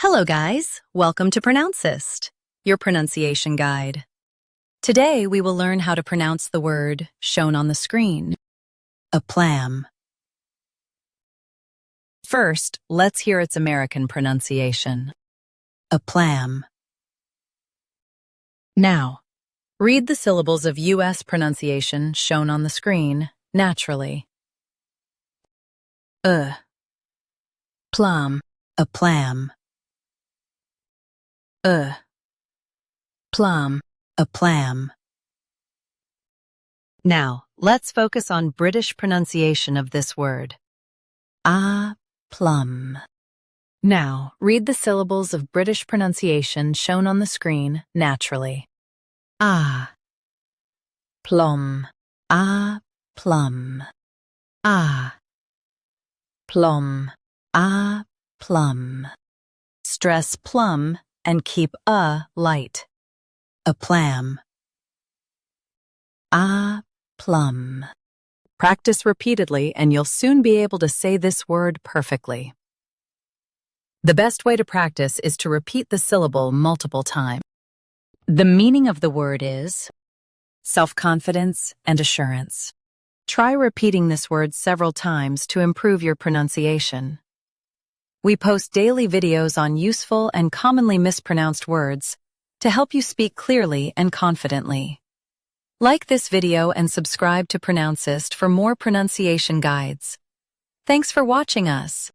Hello guys, welcome to Pronouncist, your pronunciation guide. Today we will learn how to pronounce the word shown on the screen, APLOMB. First, let's hear its American pronunciation, APLOMB. Now, read the syllables of U.S. pronunciation shown on the screen naturally. Plum, APLOMB. Plum, APLOMB. Now, let's focus on British pronunciation of this word. Plum. Now, read the syllables of British pronunciation shown on the screen naturally. Plum, plum, plum, plum. Stress plum and keep light. APLOMB. Plum. Practice repeatedly and you'll soon be able to say this word perfectly. The best way to practice is to repeat the syllable multiple times. The meaning of the word is self-confidence and assurance. Try repeating this word several times to improve your pronunciation. We post daily videos on useful and commonly mispronounced words to help you speak clearly and confidently. Like this video and subscribe to Pronouncist for more pronunciation guides. Thanks for watching us.